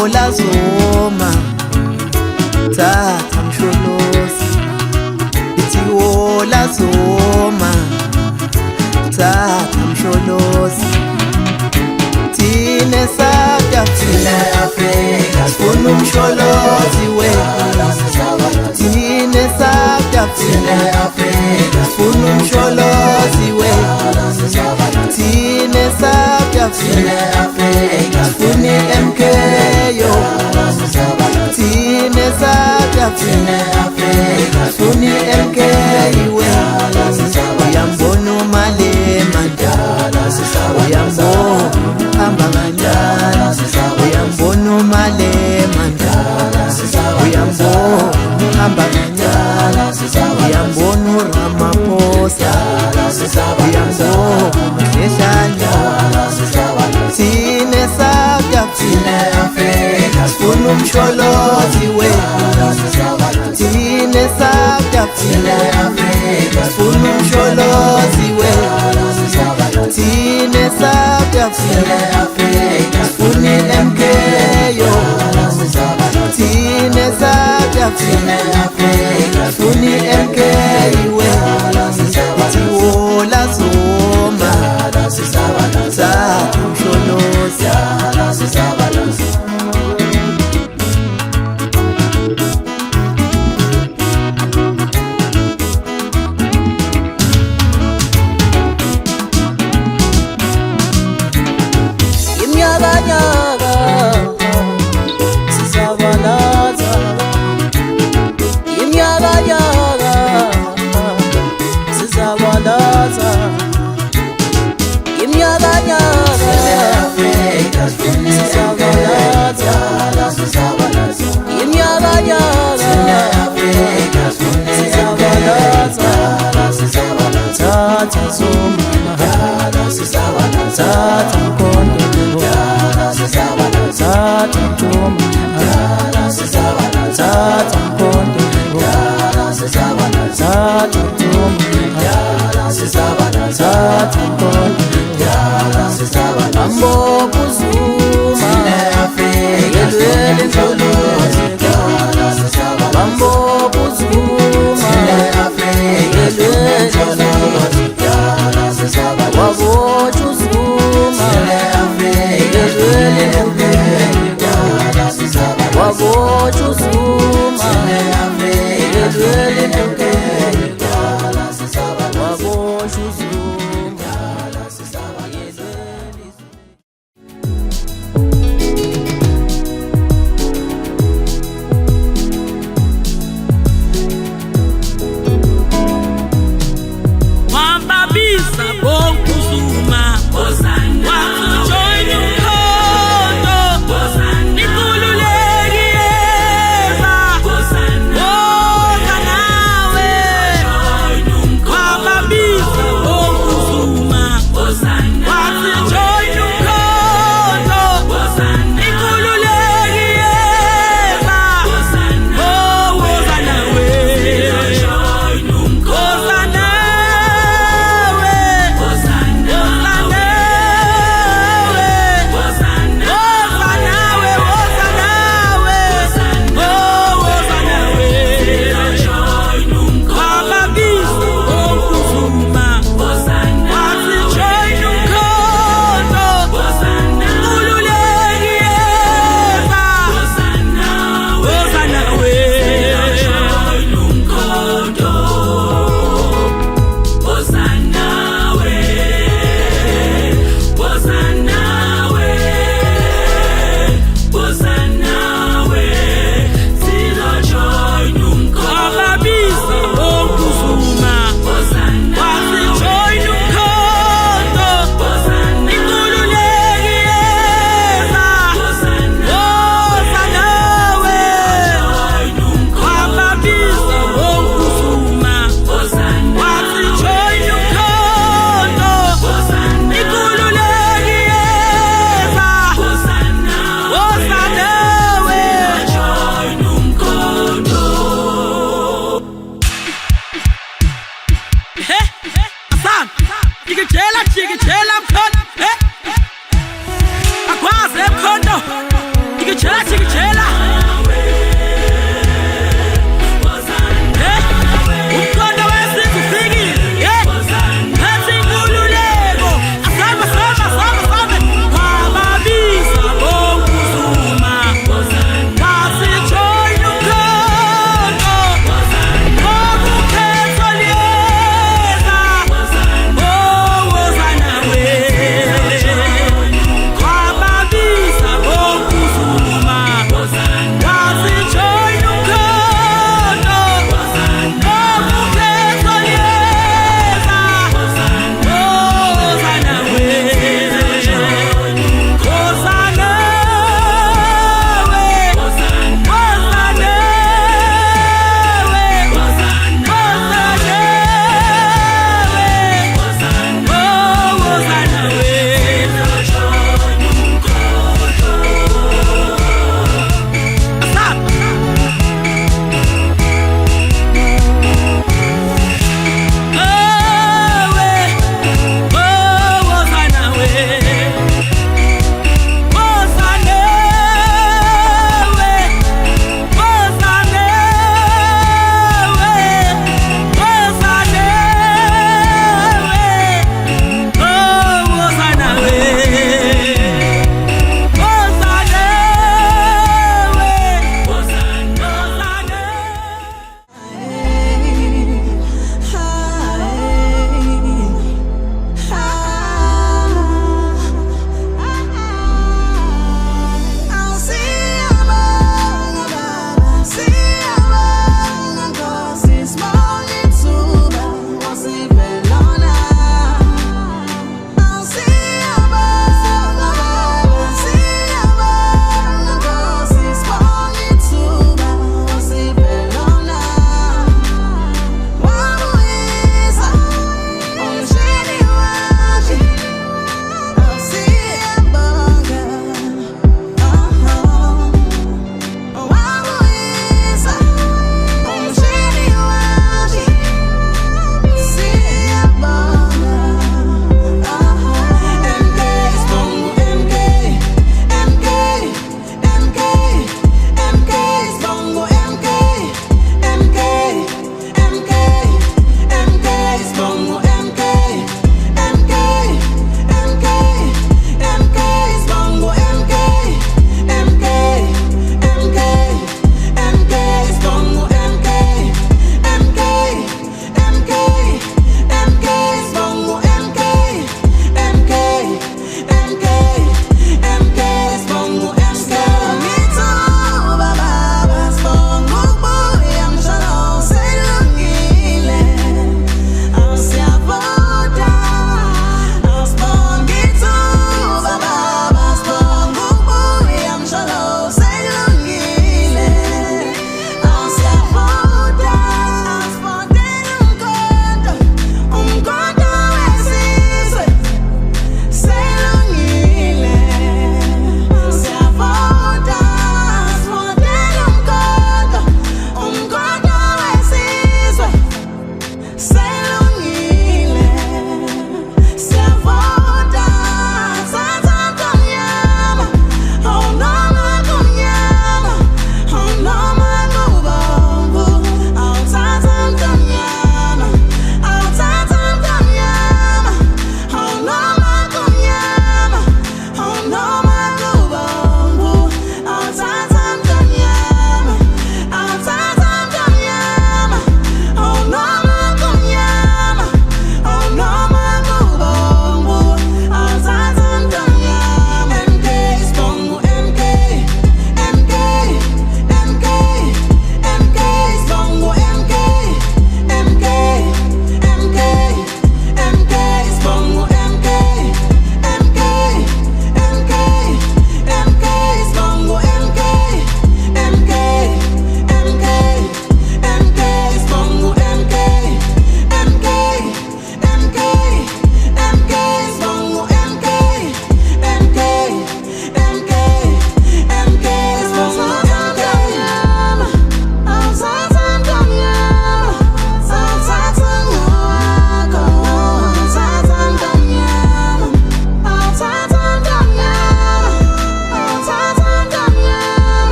wola zoma thatha msholozi ithi wola zoma thatha msholozi thine South Africa sifuna umsholozi wethu thine South Africa sifuna umsholozi wethu thine South Africa sifuna MK yo thine South Africa sifuna MK iwe uyambona umalema ndala uyambona hamba kanjani uyambona umalema ndala uyambona hamba kanjani uyambona uRamaphosa uyambona ngehlanya thine South Africa sifuna umsholozi wethu thine South Africa sifuna umsholozi wethu thine South Africa sifuna MK yo thine South Africa sifuna MK iwe ithi wola zoma thatha msholozi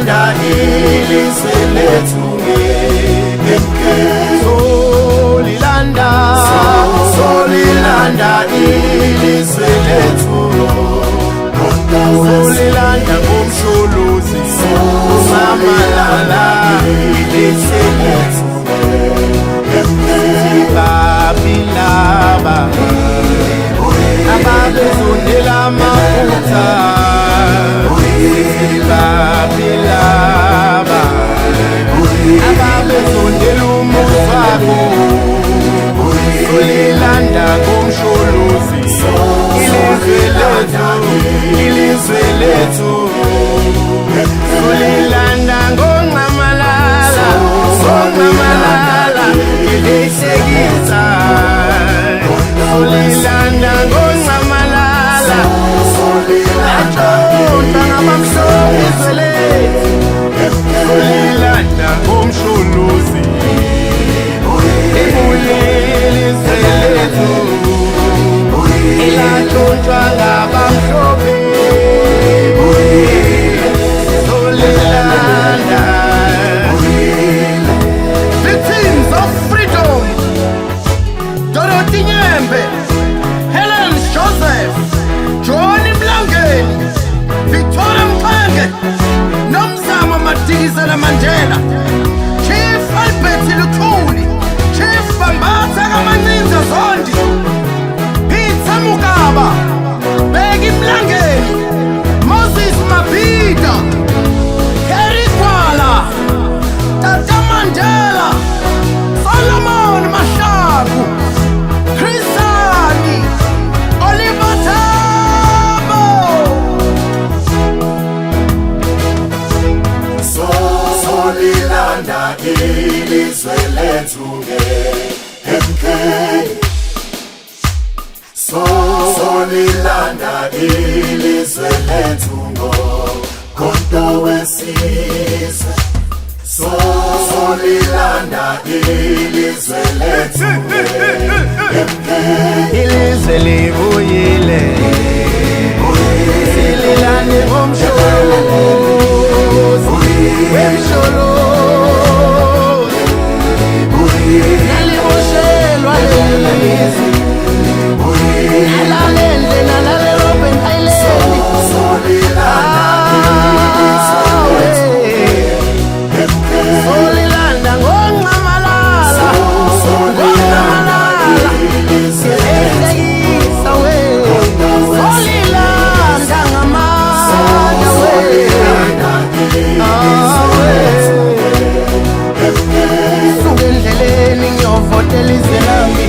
solilanda ilizwe lethu MK solilanda ilizwe lethu solilanda ngomsholozi uMamalala ilizwe lethu Babilaba ababezondela amaphutha Babilaba ababezondela umuzi wabo solilanda ngomsholozi ilizwe lethu solilanda ngoNcamalala ilishekisa solilanda ngoNcamalala solilanda ngabamhlophe izwe lethu solilanda ngomsholozi ilizwe lethu ilatshontshwa ngabamhlophe solilanda Victims of freedom Dorothy Nyembe Helen Joseph Johnny Mlangeni Victoria Mpange Nomzamo Madikizela Mandela Chief Albert Luthuli Chief Bambatha Kamanzinza Zondi Peter Mugaba Begi Mlangeni Moses Mabhida Kerry Kwala Tata Mandela Solomon Mashaku Chrisani Oliver Tambo solilanda ilizwe lethu MK solilanda ilizwe lethu ngokhonto wesizwe solilanda ilizwe lethu MK ilizwe libuyile sililande ngomsholozi naliboshelwa lelizwe nalalende nalale Robben Island solilanda ngoNcamalala ehlekisa we solilanda ngamandla we suke endleleni ngiyovotela izwe lami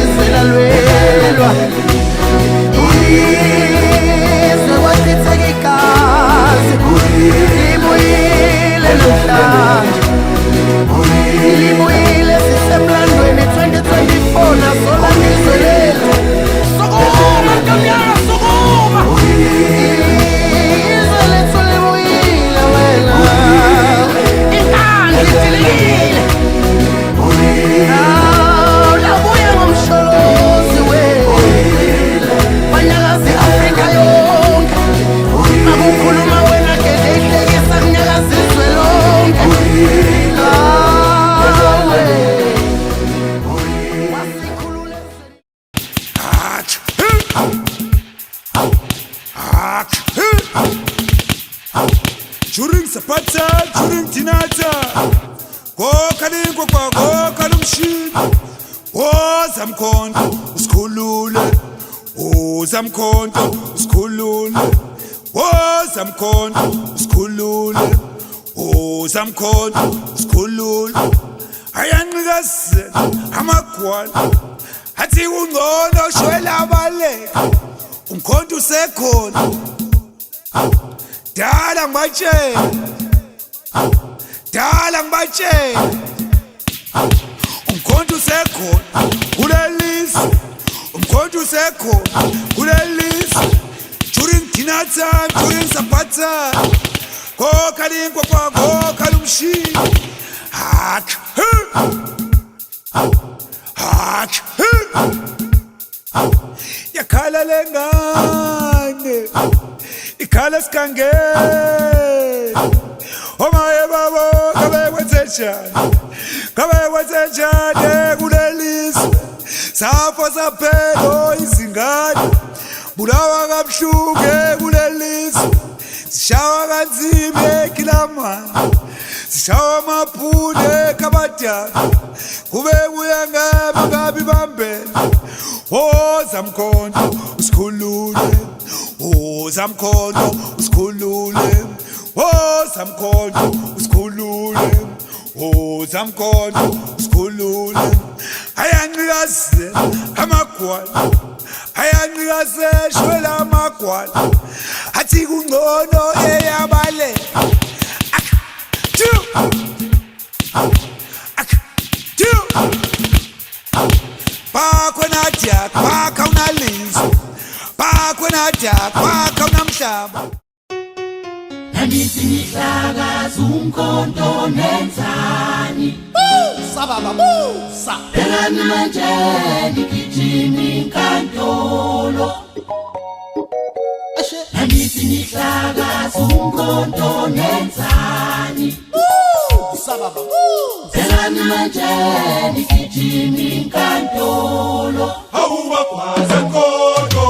izwe lalwelwa izwe kwachitheka igazi libuyile namhlanje libuyile sisemlandweni 2024 nasolanda izwe lethu sukuma nkamnyama sukuma izwe lethu libuyile wena inkandla ithilekile labuya ngomsholozi we banyakazi Afrika yonke makukhuluma wena gede ihlekisa kunyakazi izwe lonke During Zapata, during Tinata, go Kalingo, go Kalumshin, oh Zamkon, Skulula, oh Zamkon, Skulula, oh Zamkon, Skulula, oh Zamkon, Skulula, Ayangas, Hamakwan, Hati Ungono, Shoela Vale, Unkontu Sekon. Dala ngibatshe umkhonto usekhona kulelizwe umkhonto usekhona kulelizwe during dinner time during supper time kokha linkwa kokha lumshini hak yakhala lengane sikhala sikangeni omaye babo kabe kwenzenjani kulelizwe safo saphelo izingane bulawa kabuhlungu kulelizwe sishawa kanzima eKilamani sishawa amaphule kabadala kube kuya ngaba ngabi bambela woza mkhonto usikhulule woza mkhonto usikhulule woza mkhonto usikhulule woza mkhonto usikhulule ayanqikaze amagwala ayanqikaze shwela amagwala athi kungcono eyabale bakho nadia bakho unalizwe bakho nadia bakho unamhlaba Nanithi ngihlakaza umkhonto nenzani sababa busa Elani manje nigijima inkantolo Nanithi ngihlakaza umkhonto nenzani sababa busa Elani manje nigijima inkantolo awubakwaze nkonto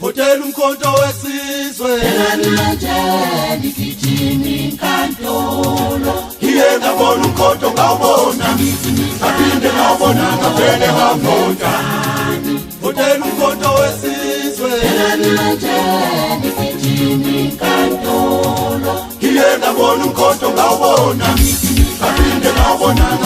Hotel umkhonto wesizwe Elani gijima inkantolo Iye ngabona umkhonto ngawubona Aphinde ngawubona ngavele ngavota Hotel umkhonto wesizwe Elani ngawubona umkhonto ngawubona, ngaphinde ngawubona